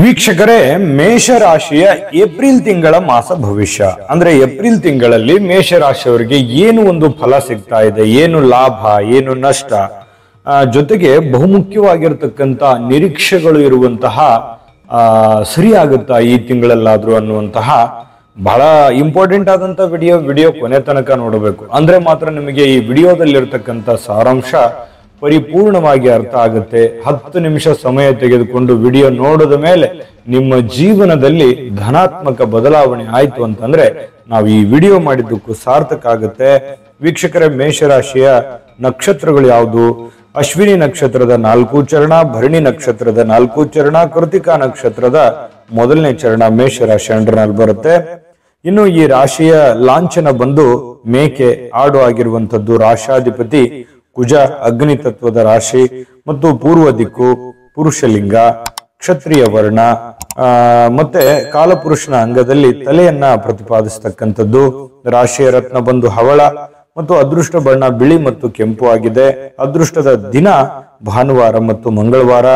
ವೀಕ್ಷಕರೇ, ಮೇಷರಾಶಿಯ ಏಪ್ರಿಲ್ ತಿಂಗಳ ಮಾಸ ಭವಿಷ್ಯ ಅಂದ್ರೆ ಏಪ್ರಿಲ್ ತಿಂಗಳಲ್ಲಿ ಮೇಷರಾಶಿಯವರಿಗೆ ಏನು ಒಂದು ಫಲ ಸಿಗ್ತಾ ಇದೆ, ಏನು ಲಾಭ, ಏನು ನಷ್ಟ, ಜೊತೆಗೆ ಬಹುಮುಖ್ಯವಾಗಿರತಕ್ಕಂತ ನಿರೀಕ್ಷೆಗಳು ಇರುವಂತಹ ಸರಿಯಾಗುತ್ತಾ ಈ ತಿಂಗಳಲ್ಲಾದ್ರೂ ಅನ್ನುವಂತಹ ಬಹಳ ಇಂಪಾರ್ಟೆಂಟ್ ಆದಂತ ವಿಡಿಯೋ ಕೊನೆ ತನಕ ನೋಡಬೇಕು. ಅಂದ್ರೆ ಮಾತ್ರ ನಿಮಗೆ ಈ ವಿಡಿಯೋದಲ್ಲಿರ್ತಕ್ಕಂಥ ಸಾರಾಂಶ ಪರಿಪೂರ್ಣವಾಗಿ ಅರ್ಥ ಆಗುತ್ತೆ. 10 ನಿಮಿಷ ಸಮಯ ತೆಗೆದುಕೊಂಡು ವಿಡಿಯೋ ನೋಡಿದ ಮೇಲೆ ನಿಮ್ಮ ಜೀವನದಲ್ಲಿ ಧನಾತ್ಮಕ ಬದಲಾವಣೆ ಆಯ್ತು ಅಂತಂದ್ರೆ ನಾವು ಈ ವಿಡಿಯೋ ಮಾಡಿದ್ದಕ್ಕೂ ಸಾರ್ಥಕ ಆಗುತ್ತೆ. ವೀಕ್ಷಕರೇ, ಮೇಷರಾಶಿಯ ನಕ್ಷತ್ರಗಳು ಯಾವುದು? ಅಶ್ವಿನಿ ನಕ್ಷತ್ರದ 4 ಚರಣ, ಭರಣಿ ನಕ್ಷತ್ರದ 4 ಚರಣ, ಕೃತಿಕಾ ನಕ್ಷತ್ರದ 1ನೇ ಚರಣ ಮೇಷರಾಶಿ ಅಂಡರ್ನಲ್ಲಿ ಬರುತ್ತೆ. ಇನ್ನು ಈ ರಾಶಿಯ ಲಾಂಛನ ಬಂದು ಮೇಕೆ, ಆಡು ಆಗಿರುವಂತದ್ದು. ರಾಶಾಧಿಪತಿ ಕುಜ, ಅಗ್ನಿ ತತ್ವದ ರಾಶಿ ಮತ್ತು ಪೂರ್ವ ದಿಕ್ಕು, ಪುರುಷಲಿಂಗ, ಕ್ಷತ್ರಿಯ ವರ್ಣ, ಮತ್ತೆ ಕಾಲಪುರುಷನ ಅಂಗದಲ್ಲಿ ತಲೆಯನ್ನ ಪ್ರತಿಪಾದಿಸತಕ್ಕಂಥದ್ದು. ರಾಶಿಯ ರತ್ನ ಬಂದು ಹವಳ ಮತ್ತು ಅದೃಷ್ಟ ಬಣ್ಣ ಬಿಳಿ ಮತ್ತು ಕೆಂಪು ಆಗಿದೆ. ಅದೃಷ್ಟದ ದಿನ ಭಾನುವಾರ ಮತ್ತು ಮಂಗಳವಾರ.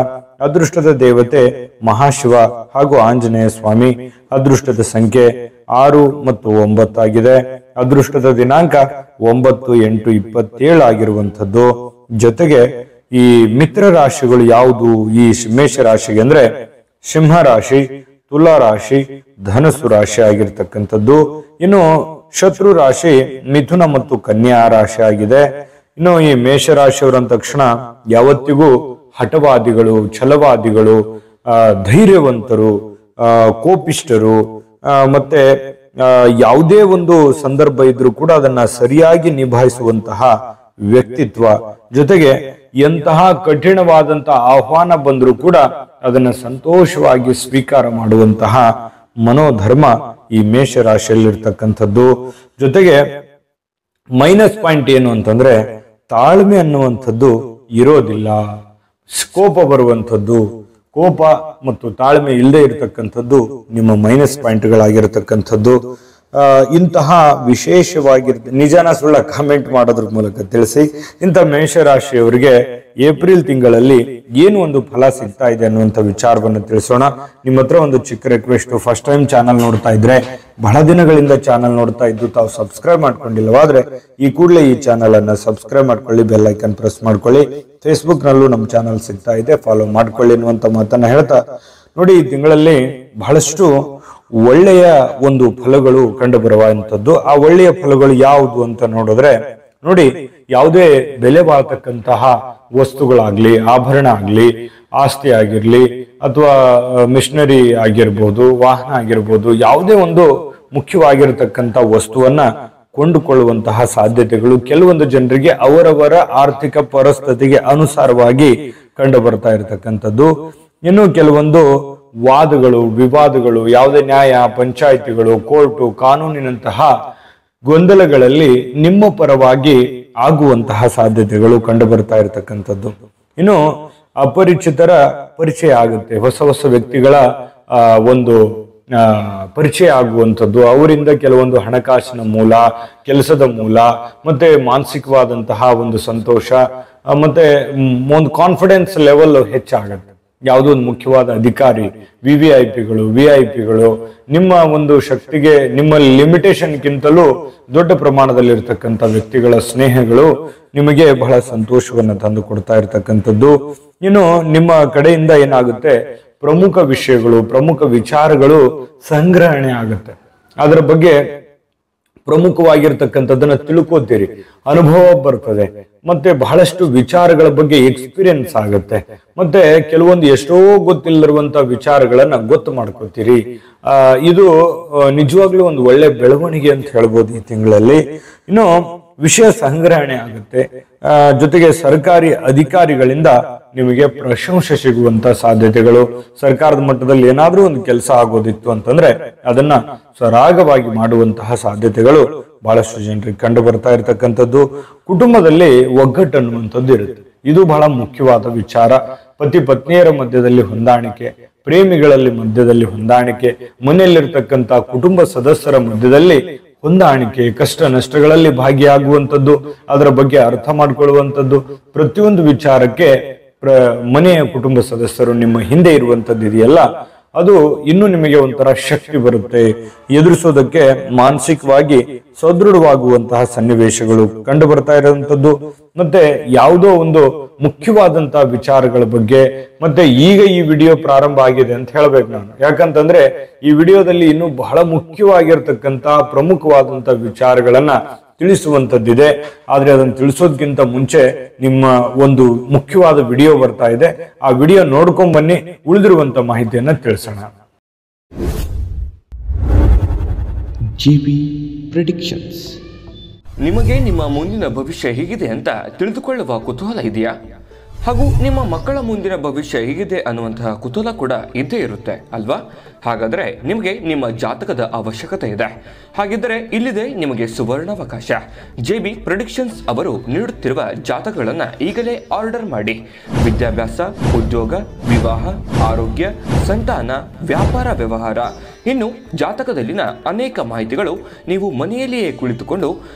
ಅದೃಷ್ಟದ ದೇವತೆ ಮಹಾಶಿವ ಹಾಗೂ ಆಂಜನೇಯ ಸ್ವಾಮಿ. ಅದೃಷ್ಟದ ಸಂಖ್ಯೆ 6 ಮತ್ತು 9 ಆಗಿದೆ. ಅದೃಷ್ಟದ ದಿನಾಂಕ 9/8/27 ಆಗಿರುವಂತದ್ದು. ಜೊತೆಗೆ ಈ ಮಿತ್ರ ರಾಶಿಗಳು ಯಾವುದು ಈ ಮೇಷ ರಾಶಿಗೆ ಅಂದ್ರೆ ಸಿಂಹ ರಾಶಿ, ತುಲಾ ರಾಶಿ, ಧನಸ್ಸು ರಾಶಿ ಆಗಿರ್ತಕ್ಕಂಥದ್ದು. ಇನ್ನು ಶತ್ರು ರಾಶಿ ಮಿಥುನ ಮತ್ತು ಕನ್ಯಾ ರಾಶಿ ಆಗಿದೆ. ಇನ್ನು ಈ ಮೇಷರಾಶಿಯವರ ತಕ್ಷಣ ಯಾವತ್ತಿಗೂ ಹಠವಾದಿಗಳು, ಛಲವಾದಿಗಳು, ಧೈರ್ಯವಂತರು, ಕೋಪಿಷ್ಟರು, ಮತ್ತೆ ಯಾವುದೇ ಒಂದು ಸಂದರ್ಭ ಇದ್ರೂ ಕೂಡ ಅದನ್ನ ಸರಿಯಾಗಿ ನಿಭಾಯಿಸುವಂತಹ ವ್ಯಕ್ತಿತ್ವ. ಜೊತೆಗೆ ಎಂತಹ ಕಠಿಣವಾದಂತಹ ಆಹ್ವಾನ ಬಂದರೂ ಕೂಡ ಅದನ್ನ ಸಂತೋಷವಾಗಿ ಸ್ವೀಕಾರ ಮಾಡುವಂತಹ ಮನೋಧರ್ಮ ಈ ಮೇಷರಾಶಿಯಲ್ಲಿರ್ತಕ್ಕಂಥದ್ದು. ಜೊತೆಗೆ ಮೈನಸ್ ಪಾಯಿಂಟ್ ಏನು ಅಂತಂದ್ರೆ ತಾಳ್ಮೆ ಅನ್ನುವಂಥದ್ದು ಇರೋದಿಲ್ಲ. ಕೋಪ ಬರುವಂಥದ್ದು, ಕೋಪ ಮತ್ತು ತಾಳ್ಮೆ ಇಲ್ಲದೆ ಇರತಕ್ಕಂಥದ್ದು ನಿಮ್ಮ ಮೈನಸ್ ಪಾಯಿಂಟ್ಗಳಾಗಿರತಕ್ಕಂಥದ್ದು. ಇಂತಹ ನಿಜಾನ ಸುಳ್ಳ ಕಾಮೆಂಟ್ ಮಾಡೋದ್ರ ಮೂಲಕ ತಿಳಿಸಿ. ಇಂಥ ಮೇಷರಾಶಿಯವರಿಗೆ ಏಪ್ರಿಲ್ ತಿಂಗಳಲ್ಲಿ ಏನು ಒಂದು ಫಲ ಸಿಗ್ತಾ ಇದೆ ಅನ್ನುವಂಥ ವಿಚಾರವನ್ನು ತಿಳಿಸೋಣ. ನಿಮ್ಮ ಹತ್ರ ಒಂದು ಚಿಕ್ಕ ರಿಕ್ವೆಸ್ಟ್, ಫಸ್ಟ್ ಟೈಮ್ ಚಾನಲ್ ನೋಡ್ತಾ ಇದ್ರೆ, ಬಹಳ ದಿನಗಳಿಂದ ಚಾನಲ್ ನೋಡ್ತಾ ಇದ್ದು ತಾವು ಸಬ್ಸ್ಕ್ರೈಬ್ ಮಾಡ್ಕೊಂಡಿಲ್ಲವಾದ್ರೆ ಈ ಕೂಡಲೇ ಈ ಚಾನಲ್ ಅನ್ನ ಸಬ್ಸ್ಕ್ರೈಬ್ ಮಾಡ್ಕೊಳ್ಳಿ, ಬೆಲ್ ಐಕನ್ ಪ್ರೆಸ್ ಮಾಡ್ಕೊಳ್ಳಿ. ಫೇಸ್ಬುಕ್ ನಲ್ಲೂ ನಮ್ಮ ಚಾನಲ್ ಸಿಗ್ತಾ ಇದೆ, ಫಾಲೋ ಮಾಡ್ಕೊಳ್ಳಿ ಅನ್ನುವಂಥ ಮಾತನ್ನ ಹೇಳ್ತಾ, ನೋಡಿ ಈ ತಿಂಗಳಲ್ಲಿ ಬಹಳಷ್ಟು ಒಳ್ಳೆಯ ಒಂದು ಫಲಗಳು ಕಂಡು ಬರುವಂತದ್ದು. ಆ ಒಳ್ಳೆಯ ಫಲಗಳು ಯಾವುದು ಅಂತ ನೋಡಿದ್ರೆ, ನೋಡಿ ಯಾವುದೇ ಬೆಲೆ ಬಾಳ್ತಕ್ಕಂತಹ ವಸ್ತುಗಳಾಗ್ಲಿ, ಆಭರಣ ಆಗ್ಲಿ, ಆಸ್ತಿ ಆಗಿರ್ಲಿ, ಅಥವಾ ಮಿಷನರಿ ಆಗಿರ್ಬೋದು, ವಾಹನ ಆಗಿರ್ಬೋದು, ಯಾವುದೇ ಒಂದು ಮುಖ್ಯವಾಗಿರತಕ್ಕಂತ ವಸ್ತುವನ್ನ ಕೊಂಡುಕೊಳ್ಳುವಂತಹ ಸಾಧ್ಯತೆಗಳು ಕೆಲವೊಂದು ಜನರಿಗೆ ಅವರವರ ಆರ್ಥಿಕ ಪರಿಸ್ಥಿತಿಗೆ ಅನುಸಾರವಾಗಿ ಕಂಡು ಬರ್ತಾ ಇರತಕ್ಕಂಥದ್ದು. ಇನ್ನು ಕೆಲವೊಂದು ವಾದಗಳು, ವಿವಾದಗಳು, ಯಾವುದೇ ನ್ಯಾಯ, ಪಂಚಾಯಿತಿಗಳು, ಕೋರ್ಟು, ಕಾನೂನಿನಂತಹ ಗೊಂದಲಗಳಲ್ಲಿ ನಿಮ್ಮ ಪರವಾಗಿ ಆಗುವಂತಹ ಸಾಧ್ಯತೆಗಳು ಕಂಡು ಬರ್ತಾ ಇರತಕ್ಕಂಥದ್ದು. ಇನ್ನು ಅಪರಿಚಿತರ ಪರಿಚಯ ಆಗುತ್ತೆ, ಹೊಸ ಹೊಸ ವ್ಯಕ್ತಿಗಳ ಒಂದು ಪರಿಚಯ ಆಗುವಂಥದ್ದು. ಅವರಿಂದ ಕೆಲವೊಂದು ಹಣಕಾಸಿನ ಮೂಲ, ಕೆಲಸದ ಮೂಲ, ಮತ್ತೆ ಮಾನಸಿಕವಾದಂತಹ ಒಂದು ಸಂತೋಷ, ಮತ್ತೆ ಒಂದು ಕಾನ್ಫಿಡೆನ್ಸ್ ಲೆವೆಲ್ ಹೆಚ್ಚಾಗುತ್ತೆ. ಯಾವುದೋ ಒಂದು ಮುಖ್ಯವಾದ ಅಧಿಕಾರಿ, ವಿಐಪಿಗಳು ನಿಮ್ಮ ಒಂದು ಶಕ್ತಿಗೆ, ನಿಮ್ಮ ಲಿಮಿಟೇಷನ್ಗಿಂತಲೂ ದೊಡ್ಡ ಪ್ರಮಾಣದಲ್ಲಿ ಇರ್ತಕ್ಕಂಥ ವ್ಯಕ್ತಿಗಳ ಸ್ನೇಹಗಳು ನಿಮಗೆ ಬಹಳ ಸಂತೋಷವನ್ನ ತಂದು ಕೊಡ್ತಾ ಇರ್ತಕ್ಕಂಥದ್ದು. ಇನ್ನು ನಿಮ್ಮ ಕಡೆಯಿಂದ ಏನಾಗುತ್ತೆ, ಪ್ರಮುಖ ವಿಷಯಗಳು, ಪ್ರಮುಖ ವಿಚಾರಗಳು ಸಂಗ್ರಹಣೆ ಆಗುತ್ತೆ. ಅದರ ಬಗ್ಗೆ ಪ್ರಮುಖವಾಗಿರ್ತಕ್ಕಂಥದ್ದನ್ನ ತಿಳ್ಕೋತೀರಿ, ಅನುಭವ ಬರ್ತದೆ, ಮತ್ತೆ ಬಹಳಷ್ಟು ವಿಚಾರಗಳ ಬಗ್ಗೆ ಎಕ್ಸ್ಪೀರಿಯನ್ಸ್ ಆಗುತ್ತೆ, ಮತ್ತೆ ಕೆಲವೊಂದು ಎಷ್ಟೋ ಗೊತ್ತಿಲ್ಲದಿರುವಂತಹ ವಿಚಾರಗಳನ್ನ ಗೊತ್ತು ಮಾಡ್ಕೋತೀರಿ. ಇದು ನಿಜವಾಗ್ಲೂ ಒಂದು ಒಳ್ಳೆ ಬೆಳವಣಿಗೆ ಅಂತ ಹೇಳ್ಬೋದು ಈ ತಿಂಗಳಲ್ಲಿ. ಇನ್ನು ವಿಷಯ ಸಂಗ್ರಹಣೆ ಆಗುತ್ತೆ. ಜೊತೆಗೆ ಸರ್ಕಾರಿ ಅಧಿಕಾರಿಗಳಿಂದ ನಿಮಗೆ ಪ್ರಶಂಸೆ ಸಿಗುವಂತ ಸಾಧ್ಯತೆಗಳು. ಸರ್ಕಾರದ ಮಟ್ಟದಲ್ಲಿ ಏನಾದ್ರೂ ಒಂದು ಕೆಲಸ ಆಗೋದಿತ್ತು ಅಂತಂದ್ರೆ ಅದನ್ನ ಸರಾಗವಾಗಿ ಮಾಡುವಂತಹ ಸಾಧ್ಯತೆಗಳು ಬಹಳಷ್ಟು ಜನರಿಗೆ ಕಂಡು ಬರ್ತಾ ಇರತಕ್ಕಂಥದ್ದು. ಕುಟುಂಬದಲ್ಲಿ ಒಗ್ಗಟ್ಟು ಅನ್ನುವಂಥದ್ದು ಇರುತ್ತೆ. ಇದು ಬಹಳ ಮುಖ್ಯವಾದ ವಿಚಾರ. ಪತಿ ಪತ್ನಿಯರ ಮಧ್ಯದಲ್ಲಿ ಹೊಂದಾಣಿಕೆ, ಪ್ರೇಮಿಗಳಲ್ಲಿ ಮಧ್ಯದಲ್ಲಿ ಹೊಂದಾಣಿಕೆ, ಮನೆಯಲ್ಲಿರ್ತಕ್ಕಂಥ ಕುಟುಂಬ ಸದಸ್ಯರ ಮಧ್ಯದಲ್ಲಿ ಹೊಂದಾಣಿಕೆ, ಕಷ್ಟ ನಷ್ಟಗಳಲ್ಲಿ ಭಾಗಿಯಾಗುವಂಥದ್ದು, ಅದರ ಬಗ್ಗೆ ಅರ್ಥ ಮಾಡ್ಕೊಳ್ಳುವಂಥದ್ದು, ಪ್ರತಿಯೊಂದು ವಿಚಾರಕ್ಕೆ ಮನೆಯ ಕುಟುಂಬ ಸದಸ್ಯರು ನಿಮ್ಮ ಹಿಂದೆ ಇರುವಂಥದ್ದು ಇದೆಯಲ್ಲ, ಅದು ಇನ್ನು ನಿಮಗೆ ಒಂಥರ ಶಕ್ತಿ ಬರುತ್ತೆ, ಎದುರಿಸೋದಕ್ಕೆ ಮಾನಸಿಕವಾಗಿ ಸದೃಢವಾಗುವಂತಹ ಸನ್ನಿವೇಶಗಳು ಕಂಡು ಬರ್ತಾ ಇರುವಂತದ್ದು. ಮತ್ತೆ ಯಾವುದೋ ಒಂದು ಮುಖ್ಯವಾದಂತಹ ವಿಚಾರಗಳ ಬಗ್ಗೆ ಮತ್ತೆ ಈಗ ಈ ವಿಡಿಯೋ ಪ್ರಾರಂಭ ಆಗಿದೆ ಅಂತ ಹೇಳ್ಬೇಕು ನಾನು. ಯಾಕಂತಂದ್ರೆ ಈ ವಿಡಿಯೋದಲ್ಲಿ ಇನ್ನು ಬಹಳ ಮುಖ್ಯವಾಗಿರ್ತಕ್ಕಂತಹ ಪ್ರಮುಖವಾದಂತಹ ವಿಚಾರಗಳನ್ನ ತಿಳಿಸುವಂತದ್ದಿದೆ. ಆದ್ರೆ ಅದನ್ನು ತಿಳಿಸೋದಕ್ಕಿಂತ ಮುಂಚೆ ನಿಮ್ಮ ಒಂದು ಮುಖ್ಯವಾದ ವಿಡಿಯೋ ಬರ್ತಾ ಇದೆ, ಆ ವಿಡಿಯೋ ನೋಡ್ಕೊಂಡ್ ಬನ್ನಿ, ಉಳಿದಿರುವಂತ ಮಾಹಿತಿಯನ್ನ ತಿಳಿಸೋಣ. GB predictions. ನಿಮಗೆ ನಿಮ್ಮ ಮುಂದಿನ ಭವಿಷ್ಯ ಹೇಗಿದೆ ಅಂತ ತಿಳಿದುಕೊಳ್ಳುವ ಕುತೂಹಲ ಇದೆಯಾ? ಹಾಗೂ ನಿಮ್ಮ ಮಕ್ಕಳ ಮುಂದಿನ ಭವಿಷ್ಯ ಹೇಗಿದೆ ಅನ್ನುವಂತಹ ಕುತೂಹಲ ಕೂಡ ಇದ್ದೇ ಇರುತ್ತೆ ಅಲ್ವಾ? ಹಾಗಾದರೆ ನಿಮಗೆ ನಿಮ್ಮ ಜಾತಕದ ಅವಶ್ಯಕತೆ ಇದೆ. ಹಾಗಿದ್ದರೆ ಇಲ್ಲಿದೆ ನಿಮಗೆ ಸುವರ್ಣಾವಕಾಶ. JB ಪ್ರೆಡಿಕ್ಷನ್ಸ್ ಅವರು ನೀಡುತ್ತಿರುವ ಜಾತಕಗಳನ್ನು ಈಗಲೇ ಆರ್ಡರ್ ಮಾಡಿ. ವಿದ್ಯಾಭ್ಯಾಸ, ಉದ್ಯೋಗ, ವಿವಾಹ, ಆರೋಗ್ಯ, ಸಂತಾನ, ವ್ಯಾಪಾರ ವ್ಯವಹಾರ, ಇನ್ನು ಜಾತಕದಲ್ಲಿನ ಅನೇಕ ಮಾಹಿತಿಗಳು ನೀವು ಮನೆಯಲ್ಲಿಯೇ ಕುಳಿತುಕೊಂಡು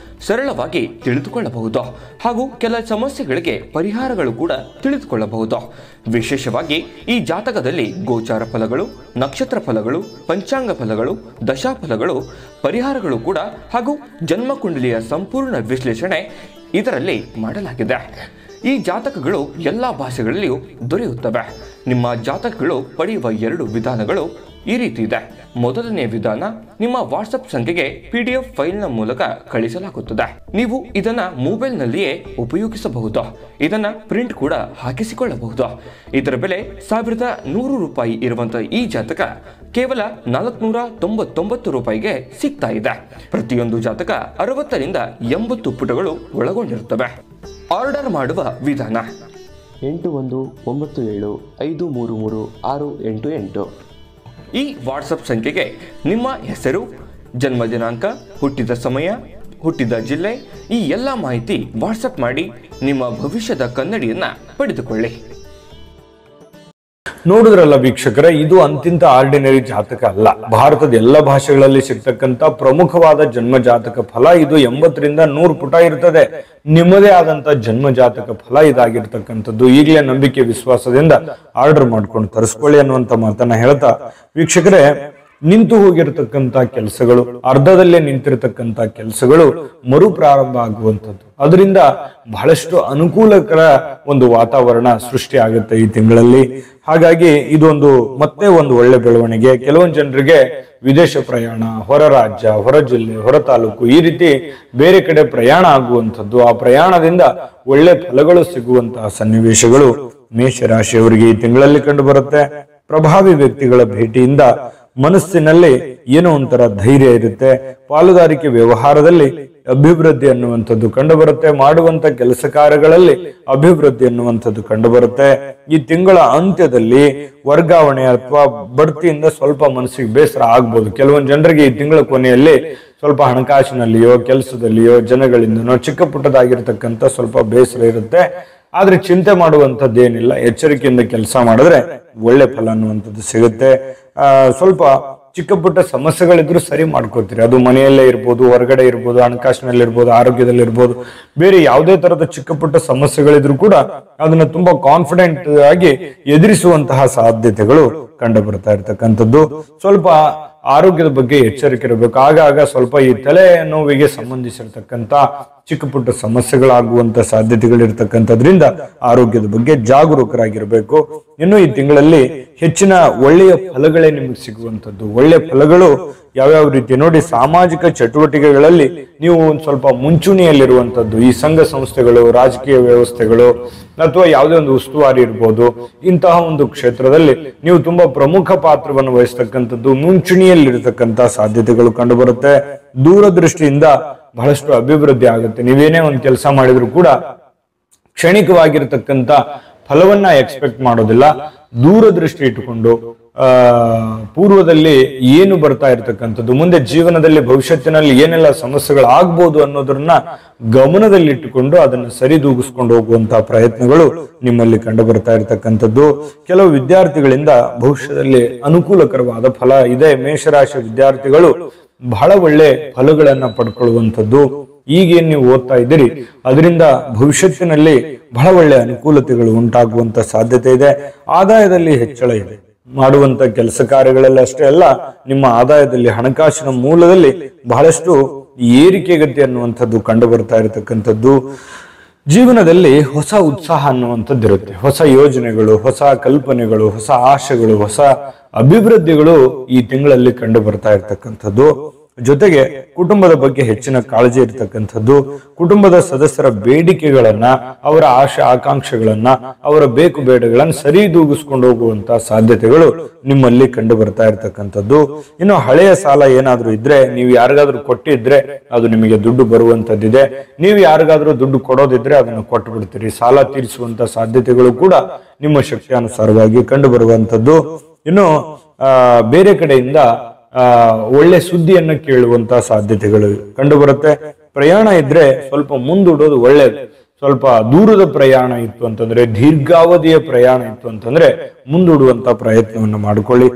ಸರಳವಾಗಿ ತಿಳಿದುಕೊಳ್ಳಬಹುದು. ಹಾಗೂ ಕೆಲ ಸಮಸ್ಯೆಗಳಿಗೆ ಪರಿಹಾರಗಳು ಕೂಡ ತಿಳಿದುಕೊಳ್ಳಬಹುದು. ವಿಶೇಷವಾಗಿ ಈ ಜಾತಕದಲ್ಲಿ ಗೋಚಾರ ಫಲಗಳು, ನಕ್ಷತ್ರ ಫಲಗಳು, ಪಂಚಾಂಗ ಫಲಗಳು, ದಶಾಫಲಗಳು, ಪರಿಹಾರಗಳು ಕೂಡ ಹಾಗೂ ಜನ್ಮಕುಂಡಲಿಯ ಸಂಪೂರ್ಣ ವಿಶ್ಲೇಷಣೆ ಇದರಲ್ಲಿ ಮಾಡಲಾಗಿದೆ. ಈ ಜಾತಕಗಳು ಎಲ್ಲ ಭಾಷೆಗಳಲ್ಲಿಯೂ ದೊರೆಯುತ್ತವೆ. ನಿಮ್ಮ ಜಾತಕಗಳು ಪಡೆಯುವ 2 ವಿಧಾನಗಳು ಈ ರೀತಿ ಇದೆ. ಮೊದಲನೇ ವಿಧಾನ, ನಿಮ್ಮ ವಾಟ್ಸಪ್ ಸಂಖ್ಯೆಗೆ PDF ಫೈಲ್ನ ಮೂಲಕ ಕಳಿಸಲಾಗುತ್ತದೆ. ನೀವು ಇದನ್ನ ಮೊಬೈಲ್ನಲ್ಲಿಯೇ ಉಪಯೋಗಿಸಬಹುದು. ಇದನ್ನ ಪ್ರಿಂಟ್ ಕೂಡ ಹಾಕಿಸಿಕೊಳ್ಳಬಹುದು. ಇದರ ಬೆಲೆ 1100 ರೂಪಾಯಿ ಇರುವಂತಹ ಈ ಜಾತಕ ಕೇವಲ 499 ರೂಪಾಯಿಗೆ ಸಿಗ್ತಾ ಇದೆ. ಪ್ರತಿಯೊಂದು ಜಾತಕ 60 ರಿಂದ 80 ಪುಟಗಳು ಒಳಗೊಂಡಿರುತ್ತವೆ. ಆರ್ಡರ್ ಮಾಡುವ ವಿಧಾನ: 8197533688. ಈ ವಾಟ್ಸಪ್ ಸಂಖ್ಯೆಗೆ ನಿಮ್ಮ ಹೆಸರು, ಜನ್ಮ ದಿನಾಂಕ, ಹುಟ್ಟಿದ ಸಮಯ, ಹುಟ್ಟಿದ ಜಿಲ್ಲೆ, ಈ ಎಲ್ಲ ಮಾಹಿತಿ ವಾಟ್ಸಪ್ ಮಾಡಿ ನಿಮ್ಮ ಭವಿಷ್ಯದ ಕನ್ನಡಿಯನ್ನ ಪಡೆದುಕೊಳ್ಳಿ. ನೋಡಿದ್ರಲ್ಲ ವೀಕ್ಷಕರೇ, ಇದು ಅಂತಿಂತ ಆರ್ಡಿನರಿ ಜಾತಕ ಅಲ್ಲ. ಭಾರತದ ಎಲ್ಲ ಭಾಷೆಗಳಲ್ಲಿ ಸಿಗ್ತಕ್ಕಂತ ಪ್ರಮುಖವಾದ ಜನ್ಮ ಜಾತಕ ಫಲ ಇದು. 80 ರಿಂದ 100 ಪುಟ ಇರ್ತದೆ. ನಿಮ್ಮದೇ ಆದಂತ ಜನ್ಮ ಜಾತಕ ಫಲ ಇದಾಗಿರ್ತಕ್ಕಂಥದ್ದು. ಈಗಲೇ ನಂಬಿಕೆ ವಿಶ್ವಾಸದಿಂದ ಆರ್ಡರ್ ಮಾಡ್ಕೊಂಡು ತರಿಸ್ಕೊಳ್ಳಿ ಅನ್ನುವಂತ ಮಾತನ್ನ ಹೇಳ್ತಾ, ವೀಕ್ಷಕರೇ, ನಿಂತು ಹೋಗಿರತಕ್ಕಂತ ಕೆಲಸಗಳು, ಅರ್ಧದಲ್ಲೇ ನಿಂತಿರತಕ್ಕಂತ ಕೆಲಸಗಳು ಮರುಪ್ರಾರಂಭ ಆಗುವಂಥದ್ದು. ಅದರಿಂದ ಬಹಳಷ್ಟು ಅನುಕೂಲಕರ ಒಂದು ವಾತಾವರಣ ಸೃಷ್ಟಿ ಆಗುತ್ತೆ ಈ ತಿಂಗಳಲ್ಲಿ. ಹಾಗಾಗಿ ಇದೊಂದು ಮತ್ತೆ ಒಂದು ಒಳ್ಳೆ ಬೆಳವಣಿಗೆ. ಕೆಲವೊಂದು ಜನರಿಗೆ ವಿದೇಶ ಪ್ರಯಾಣ, ಹೊರ ರಾಜ್ಯ, ಹೊರ ಜಿಲ್ಲೆ, ಹೊರ ತಾಲೂಕು, ಈ ರೀತಿ ಬೇರೆ ಕಡೆ ಪ್ರಯಾಣ ಆಗುವಂಥದ್ದು. ಆ ಪ್ರಯಾಣದಿಂದ ಒಳ್ಳೆ ಫಲಗಳು ಸಿಗುವಂತಹ ಸನ್ನಿವೇಶಗಳು ಮೇಷರಾಶಿಯವರಿಗೆ ಈ ತಿಂಗಳಲ್ಲಿ ಕಂಡು ಬರುತ್ತೆ. ಪ್ರಭಾವಿ ವ್ಯಕ್ತಿಗಳ ಭೇಟಿಯಿಂದ ಮನಸ್ಸಿನಲ್ಲಿ ಏನೋ ಒಂಥರ ಧೈರ್ಯ ಇರುತ್ತೆ. ಪಾಲುದಾರಿಕೆ ವ್ಯವಹಾರದಲ್ಲಿ ಅಭಿವೃದ್ಧಿ ಅನ್ನುವಂಥದ್ದು ಕಂಡು ಬರುತ್ತೆ. ಮಾಡುವಂತ ಕೆಲಸ ಕಾರ್ಯಗಳಲ್ಲಿ ಅಭಿವೃದ್ಧಿ ಅನ್ನುವಂಥದ್ದು ಕಂಡು ಬರುತ್ತೆ. ಈ ತಿಂಗಳ ಅಂತ್ಯದಲ್ಲಿ ವರ್ಗಾವಣೆ ಅಥವಾ ಬಡ್ತಿಯಿಂದ ಸ್ವಲ್ಪ ಮನಸ್ಸಿಗೆ ಬೇಸರ ಆಗ್ಬೋದು. ಕೆಲವೊಂದು ಜನರಿಗೆ ಈ ತಿಂಗಳ ಕೊನೆಯಲ್ಲಿ ಸ್ವಲ್ಪ ಹಣಕಾಸಿನಲ್ಲಿಯೋ ಕೆಲಸದಲ್ಲಿಯೋ ಜನಗಳಿಂದನೋ ಚಿಕ್ಕ ಪುಟ್ಟದಾಗಿರ್ತಕ್ಕಂಥ ಸ್ವಲ್ಪ ಬೇಸರ ಇರುತ್ತೆ. ಆದ್ರೆ ಚಿಂತೆ ಮಾಡುವಂಥದ್ದೇನಿಲ್ಲ. ಎಚ್ಚರಿಕೆಯಿಂದ ಕೆಲಸ ಮಾಡಿದ್ರೆ ಒಳ್ಳೆ ಫಲ ಅನ್ನುವಂಥದ್ದು ಸಿಗುತ್ತೆ. ಸ್ವಲ್ಪ ಚಿಕ್ಕ ಪುಟ್ಟ ಸಮಸ್ಯೆಗಳಿದ್ರು ಸರಿ ಮಾಡ್ಕೋತೀರಿ. ಅದು ಮನೆಯಲ್ಲೇ ಇರ್ಬೋದು, ಹೊರಗಡೆ ಇರ್ಬೋದು, ಹಣಕಾಸಿನಲ್ಲಿ ಇರ್ಬೋದು, ಆರೋಗ್ಯದಲ್ಲಿ ಇರ್ಬೋದು, ಬೇರೆ ಯಾವುದೇ ತರದ ಚಿಕ್ಕ ಪುಟ್ಟ ಸಮಸ್ಯೆಗಳಿದ್ರು ಕೂಡ ಅದನ್ನ ತುಂಬಾ ಕಾನ್ಫಿಡೆಂಟ್ ಆಗಿ ಎದುರಿಸುವಂತಹ ಸಾಧ್ಯತೆಗಳು ಕಂಡು ಬರ್ತಾ ಇರ್ತಕ್ಕಂಥದ್ದು. ಸ್ವಲ್ಪ ಆರೋಗ್ಯದ ಬಗ್ಗೆ ಎಚ್ಚರಿಕೆ ಇರಬೇಕು. ಆಗಾಗ ಸ್ವಲ್ಪ ಈ ತಲೆ ನೋವಿಗೆ ಸಂಬಂಧಿಸಿರ್ತಕ್ಕಂಥ ಚಿಕ್ಕ ಪುಟ್ಟ ಸಮಸ್ಯೆಗಳಾಗುವಂತ ಸಾಧ್ಯತೆಗಳಿರ್ತಕ್ಕಂಥದ್ರಿಂದ ಆರೋಗ್ಯದ ಬಗ್ಗೆ ಜಾಗರೂಕರಾಗಿರ್ಬೇಕು. ಇನ್ನು ಈ ತಿಂಗಳಲ್ಲಿ ಹೆಚ್ಚಿನ ಒಳ್ಳೆಯ ಫಲಗಳೇ ನಿಮಗೆ ಸಿಗುವಂಥದ್ದು. ಒಳ್ಳೆಯ ಫಲಗಳು ಯಾವ್ಯಾವ ರೀತಿ ನೋಡಿ, ಸಾಮಾಜಿಕ ಚಟುವಟಿಕೆಗಳಲ್ಲಿ ನೀವು ಒಂದು ಸ್ವಲ್ಪ ಮುಂಚೂಣಿಯಲ್ಲಿರುವಂಥದ್ದು. ಈ ಸಂಘ ಸಂಸ್ಥೆಗಳು, ರಾಜಕೀಯ ವ್ಯವಸ್ಥೆಗಳು ಅಥವಾ ಯಾವುದೇ ಒಂದು ಉಸ್ತುವಾರಿ ಇರ್ಬೋದು, ಇಂತಹ ಒಂದು ಕ್ಷೇತ್ರದಲ್ಲಿ ನೀವು ತುಂಬಾ ಪ್ರಮುಖ ಪಾತ್ರವನ್ನು ವಹಿಸ್ತಕ್ಕಂಥದ್ದು, ಮುಂಚೂಣಿಯಲ್ಲಿರತಕ್ಕಂಥ ಸಾಧ್ಯತೆಗಳು ಕಂಡು ಬರುತ್ತೆ. ದೂರದೃಷ್ಟಿಯಿಂದ ಬಹಳಷ್ಟು ಅಭಿವೃದ್ಧಿ ಆಗುತ್ತೆ. ನೀವೇನೇ ಒಂದು ಕೆಲಸ ಮಾಡಿದ್ರು ಕೂಡ ಕ್ಷಣಿಕವಾಗಿರ್ತಕ್ಕಂಥ ಫಲವನ್ನ ಎಕ್ಸ್ಪೆಕ್ಟ್ ಮಾಡೋದಿಲ್ಲ. ದೂರದೃಷ್ಟಿ ಇಟ್ಟುಕೊಂಡು ಪೂರ್ವದಲ್ಲಿ ಏನು ಬರ್ತಾ ಇರ್ತಕ್ಕಂಥದ್ದು, ಮುಂದೆ ಜೀವನದಲ್ಲಿ ಭವಿಷ್ಯತ್ತಿನಲ್ಲಿ ಏನೆಲ್ಲ ಸಮಸ್ಯೆಗಳು ಆಗ್ಬೋದು ಅನ್ನೋದನ್ನ ಗಮನದಲ್ಲಿಟ್ಟುಕೊಂಡು ಅದನ್ನು ಸರಿದೂಗಿಸ್ಕೊಂಡು ಹೋಗುವಂತಹ ಪ್ರಯತ್ನಗಳು ನಿಮ್ಮಲ್ಲಿ ಕಂಡು ಬರ್ತಾ ಇರ್ತಕ್ಕಂಥದ್ದು. ಕೆಲವು ವಿದ್ಯಾರ್ಥಿಗಳಿಂದ ಭವಿಷ್ಯದಲ್ಲಿ ಅನುಕೂಲಕರವಾದ ಫಲ ಇದೆ. ಮೇಷರಾಶಿ ವಿದ್ಯಾರ್ಥಿಗಳು ಬಹಳ ಒಳ್ಳೆ ಫಲಗಳನ್ನ ಪಡ್ಕೊಳ್ಳುವಂಥದ್ದು. ಈಗೇನ್ ನೀವು ಓದ್ತಾ ಇದ್ದೀರಿ ಅದರಿಂದ ಭವಿಷ್ಯತ್ತಿನಲ್ಲಿ ಬಹಳ ಒಳ್ಳೆ ಅನುಕೂಲತೆಗಳು ಉಂಟಾಗುವಂತ ಸಾಧ್ಯತೆ ಇದೆ. ಆದಾಯದಲ್ಲಿ ಹೆಚ್ಚಳ ಇದೆ. ಮಾಡುವಂತ ಕೆಲಸ ಕಾರ್ಯಗಳಲ್ಲಿ ಅಷ್ಟೇ ಅಲ್ಲ, ನಿಮ್ಮ ಆದಾಯದಲ್ಲಿ, ಹಣಕಾಸಿನ ಮೂಲದಲ್ಲಿ ಬಹಳಷ್ಟು ಏರಿಕೆಗತಿ ಅನ್ನುವಂಥದ್ದು ಕಂಡು ಬರ್ತಾ ಇರತಕ್ಕಂಥದ್ದು. ಜೀವನದಲ್ಲಿ ಹೊಸ ಉತ್ಸಾಹ ಅನ್ನುವಂಥದ್ದು ಇರುತ್ತೆ. ಹೊಸ ಯೋಜನೆಗಳು, ಹೊಸ ಕಲ್ಪನೆಗಳು, ಹೊಸ ಆಶೆಗಳು, ಹೊಸ ಅಭಿವೃದ್ಧಿಗಳು ಈ ತಿಂಗಳಲ್ಲಿ ಕಂಡು ಬರ್ತಾ ಇರ್ತಕ್ಕಂಥದ್ದು. ಜೊತೆಗೆ ಕುಟುಂಬದ ಬಗ್ಗೆ ಹೆಚ್ಚಿನ ಕಾಳಜಿ ಇರ್ತಕ್ಕಂಥದ್ದು. ಕುಟುಂಬದ ಸದಸ್ಯರ ಬೇಡಿಕೆಗಳನ್ನ, ಅವರ ಆಶೆ ಆಕಾಂಕ್ಷೆಗಳನ್ನ, ಅವರ ಬೇಕು ಬೇಡಗಳನ್ನ ಸರಿದೂಗಿಸ್ಕೊಂಡು ಹೋಗುವಂತ ಸಾಧ್ಯತೆಗಳು ನಿಮ್ಮಲ್ಲಿ ಕಂಡು ಬರ್ತಾ ಇರ್ತಕ್ಕಂಥದ್ದು. ಇನ್ನು ಹಳೆಯ ಸಾಲ ಏನಾದ್ರೂ ಇದ್ರೆ, ನೀವು ಯಾರಿಗಾದ್ರೂ ಕೊಟ್ಟಿದ್ರೆ ಅದು ನಿಮಗೆ ದುಡ್ಡು ಬರುವಂತದ್ದಿದೆ. ನೀವು ಯಾರಿಗಾದ್ರೂ ದುಡ್ಡು ಕೊಡೋದಿದ್ರೆ ಅದನ್ನು ಕೊಟ್ಟು ಬಿಡ್ತೀರಿ. ಸಾಲ ತೀರಿಸುವಂತ ಸಾಧ್ಯತೆಗಳು ಕೂಡ ನಿಮ್ಮ ಶಕ್ತಿಯಾನುಸಾರವಾಗಿ ಕಂಡು ಬರುವಂತದ್ದು. ಇನ್ನು ಬೇರೆ ಕಡೆಯಿಂದ ಒಳ್ಳೆ ಸುದ್ದಿಯನ್ನು ಕೇಳುವಂತ ಸಾಧ್ಯತೆಗಳು ಕಂಡು ಬರುತ್ತೆ. ಪ್ರಯಾಣ ಇದ್ರೆ ಸ್ವಲ್ಪ ಮುಂದೂಡೋದು ಒಳ್ಳೇದು. ಸ್ವಲ್ಪ ದೂರದ ಪ್ರಯಾಣ ಇತ್ತು ಅಂತಂದ್ರೆ, ದೀರ್ಘಾವಧಿಯ ಪ್ರಯಾಣ ಇತ್ತು ಅಂತಂದ್ರೆ ಮುಂದೂಡುವಂತ ಪ್ರಯತ್ನವನ್ನು ಮಾಡಿಕೊಳ್ಳಿ.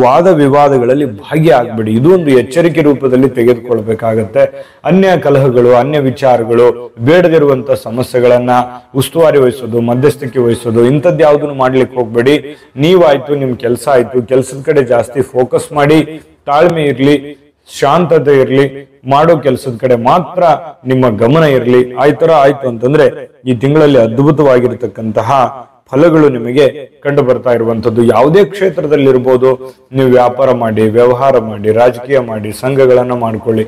ವಾದ ವಿವಾದಗಳಲ್ಲಿ ಭಾಗಿಯಾಗಬೇಡಿ. ಇದು ಒಂದು ಎಚ್ಚರಿಕೆ ರೂಪದಲ್ಲಿ ತೆಗೆದುಕೊಳ್ಬೇಕಾಗತ್ತೆ. ಅನ್ಯ ಕಲಹಗಳು, ಅನ್ಯ ವಿಚಾರಗಳು, ಬೇಡದಿರುವಂತ ಸಮಸ್ಯೆಗಳನ್ನ ಉಸ್ತುವಾರಿ ವಹಿಸೋದು, ಮಧ್ಯಸ್ಥಿಕೆ ವಹಿಸೋದು, ಇಂಥದ್ದು ಯಾವುದನ್ನು ಮಾಡ್ಲಿಕ್ಕೆ ಹೋಗ್ಬೇಡಿ. ನೀವಾಯ್ತು, ನಿಮ್ ಕೆಲಸ ಆಯ್ತು, ಕೆಲಸದ ಕಡೆ ಜಾಸ್ತಿ ಫೋಕಸ್ ಮಾಡಿ. ತಾಳ್ಮೆ ಇರ್ಲಿ, ಶಾಂತತೆ ಇರ್ಲಿ, ಮಾಡೋ ಕೆಲಸದ ಕಡೆ ಮಾತ್ರ ನಿಮ್ಮ ಗಮನ ಇರ್ಲಿ. ಆಯ್ತು ಅಂತಂದ್ರೆ ಈ ತಿಂಗಳಲ್ಲಿ ಅದ್ಭುತವಾಗಿರ್ತಕ್ಕಂತಹ ಫಲಗಳು ನಿಮಗೆ ಕಂಡು ಬರ್ತಾ ಇರುವಂತದ್ದು. ಯಾವುದೇ ಕ್ಷೇತ್ರದಲ್ಲಿರ್ಬೋದು, ನೀವು ವ್ಯಾಪಾರ ಮಾಡಿ, ವ್ಯವಹಾರ ಮಾಡಿ, ರಾಜಕೀಯ ಮಾಡಿ, ಸಂಘಗಳನ್ನ ಮಾಡ್ಕೊಳ್ಳಿ,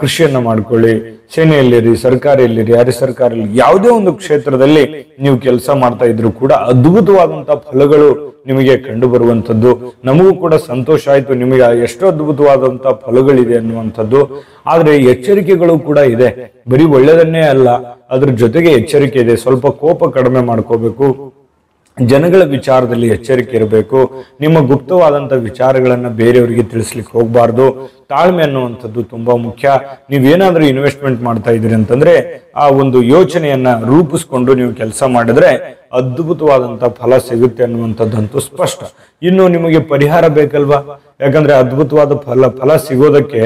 ಕೃಷಿಯನ್ನ ಮಾಡ್ಕೊಳ್ಳಿ, ಸೇನೆಯಲ್ಲಿರಿ, ಸರ್ಕಾರಿಯಲ್ಲಿರಿ, ಅರೆ ಸರ್ಕಾರಿ, ಯಾವುದೇ ಒಂದು ಕ್ಷೇತ್ರದಲ್ಲಿ ನೀವು ಕೆಲಸ ಮಾಡ್ತಾ ಇದ್ರು ಕೂಡ ಅದ್ಭುತವಾದಂತಹ ಫಲಗಳು ನಿಮಗೆ ಕಂಡು ಬರುವಂತದ್ದು. ನಮಗೂ ಕೂಡ ಸಂತೋಷ ಆಯ್ತು, ನಿಮಗೆ ಎಷ್ಟು ಅದ್ಭುತವಾದಂತಹ ಫಲಗಳಿದೆ ಅನ್ನುವಂಥದ್ದು. ಆದ್ರೆ ಎಚ್ಚರಿಕೆಗಳು ಕೂಡ ಇದೆ. ಬರೀ ಒಳ್ಳೆಯದನ್ನೇ ಅಲ್ಲ, ಅದ್ರ ಜೊತೆಗೆ ಎಚ್ಚರಿಕೆ ಇದೆ. ಸ್ವಲ್ಪ ಕೋಪ ಕಡಿಮೆ ಮಾಡ್ಕೋಬೇಕು. ಜನಗಳ ವಿಚಾರದಲ್ಲಿ ಎಚ್ಚರಿಕೆ ಇರಬೇಕು. ನಿಮ್ಮ ಗುಪ್ತವಾದಂತ ವಿಚಾರಗಳನ್ನ ಬೇರೆಯವರಿಗೆ ತಿಳಿಸ್ಲಿಕ್ಕೆ ಹೋಗ್ಬಾರ್ದು. ತಾಳ್ಮೆ ಅನ್ನುವಂಥದ್ದು ತುಂಬಾ ಮುಖ್ಯ. ನೀವೇನಾದ್ರೂ ಇನ್ವೆಸ್ಟ್ಮೆಂಟ್ ಮಾಡ್ತಾ ಇದ್ದೀರಿ ಅಂತಂದ್ರೆ ಆ ಒಂದು ಯೋಚನೆಯನ್ನ ರೂಪಿಸ್ಕೊಂಡು ನೀವು ಕೆಲಸ ಮಾಡಿದ್ರೆ ಅದ್ಭುತವಾದಂತ ಫಲ ಸಿಗುತ್ತೆ ಅನ್ನುವಂಥದ್ದಂತೂ ಸ್ಪಷ್ಟ. ಇನ್ನು ನಿಮಗೆ ಪರಿಹಾರ ಬೇಕಲ್ವಾ? ಯಾಕಂದ್ರೆ ಅದ್ಭುತವಾದ ಫಲ ಸಿಗೋದಕ್ಕೆ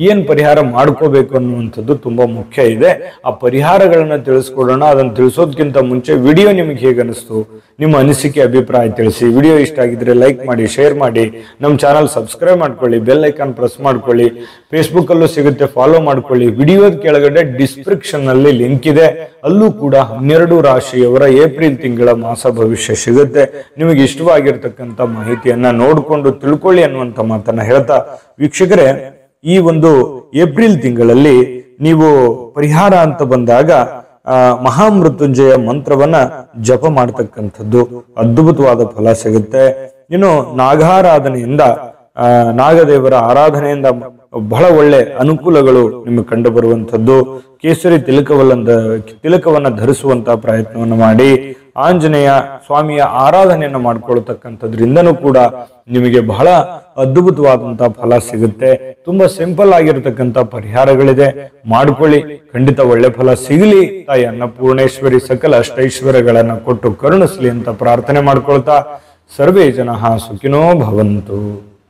ಏನ್ ಪರಿಹಾರ ಮಾಡ್ಕೋಬೇಕು ಅನ್ನುವಂಥದ್ದು ತುಂಬಾ ಮುಖ್ಯ ಇದೆ. ಆ ಪರಿಹಾರಗಳನ್ನ ತಿಳಿಸ್ಕೊಡೋಣ. ಅದನ್ನ ತಿಳಿಸೋದಕ್ಕಿಂತ ಮುಂಚೆ ವಿಡಿಯೋ ನಿಮಗೆ ಹೇಗೆ ಅನಿಸ್ತು, ನಿಮ್ಮ ಅನಿಸಿಕೆ, ಅಭಿಪ್ರಾಯ ತಿಳಿಸಿ. ವಿಡಿಯೋ ಇಷ್ಟ ಆಗಿದ್ರೆ ಲೈಕ್ ಮಾಡಿ, ಶೇರ್ ಮಾಡಿ, ನಮ್ಮ ಚಾನಲ್ ಸಬ್ಸ್ಕ್ರೈಬ್ ಮಾಡ್ಕೊಳ್ಳಿ, ಬೆಲ್ ಐಕಾನ್ ಪ್ರೆಸ್ ಮಾಡ್ಕೊಳ್ಳಿ. ಫೇಸ್ಬುಕ್ ಅಲ್ಲೂ ಸಿಗುತ್ತೆ, ಫಾಲೋ ಮಾಡ್ಕೊಳ್ಳಿ. ವಿಡಿಯೋದ ಕೆಳಗಡೆ ಡಿಸ್ಕ್ರಿಪ್ಷನ್ ನಲ್ಲಿ ಲಿಂಕ್ ಇದೆ, ಅಲ್ಲೂ ಕೂಡ 12 ರಾಶಿಯವರ ಏಪ್ರಿಲ್ ತಿಂಗಳ ಮಾಸ ಭವಿಷ್ಯ ಸಿಗುತ್ತೆ. ನಿಮಗೆ ಇಷ್ಟವಾಗಿರ್ತಕ್ಕಂಥ ಮಾಹಿತಿಯನ್ನ ನೋಡ್ಕೊಂಡು ತಿಳ್ಕೊಳ್ಳಿ ಅನ್ನುವಂತ ಮಾತನ್ನ ಹೇಳ್ತಾ, ವೀಕ್ಷಕರೇ, ಈ ಒಂದು ಏಪ್ರಿಲ್ ತಿಂಗಳಲ್ಲಿ ನೀವು ಪರಿಹಾರ ಅಂತ ಬಂದಾಗ ಮಹಾಮೃತ್ಯುಂಜಯ ಮಂತ್ರವನ್ನ ಜಪ ಮಾಡತಕ್ಕಂಥದ್ದು ಅದ್ಭುತವಾದ ಫಲ ಸಿಗುತ್ತೆ. ಇನ್ನು ನಾಗಾರಾಧನೆಯಿಂದ, ನಾಗದೇವರ ಆರಾಧನೆಯಿಂದ ಬಹಳ ಒಳ್ಳೆ ಅನುಕೂಲಗಳು ನಿಮಗೆ ಕಂಡು ಬರುವಂತದ್ದು. ಕೇಸರಿ ತಿಲಕವನ್ನ ಧರಿಸುವಂತಹ ಪ್ರಯತ್ನವನ್ನು ಮಾಡಿ. ಆಂಜನೇಯ ಸ್ವಾಮಿಯ ಆರಾಧನೆಯನ್ನು ಮಾಡ್ಕೊಳ್ತಕ್ಕಂಥದ್ರಿಂದನೂ ಕೂಡ ನಿಮಗೆ ಬಹಳ ಅದ್ಭುತವಾದಂತಹ ಫಲ ಸಿಗುತ್ತೆ. ತುಂಬಾ ಸಿಂಪಲ್ ಆಗಿರತಕ್ಕಂತ ಪರಿಹಾರಗಳಿದೆ, ಮಾಡ್ಕೊಳ್ಳಿ. ಖಂಡಿತ ಒಳ್ಳೆ ಫಲ ಸಿಗಲಿ. ತಾಯಿ ಅನ್ನಪೂರ್ಣೇಶ್ವರಿ ಸಕಲ ಅಷ್ಟೈಶ್ವರ್ಯಗಳನ್ನ ಕೊಟ್ಟು ಕರುಣಿಸ್ಲಿ ಅಂತ ಪ್ರಾರ್ಥನೆ ಮಾಡ್ಕೊಳ್ತಾ, ಸರ್ವೇ ಜನಃ ಸುಖಿನೋ ಭವಂತು.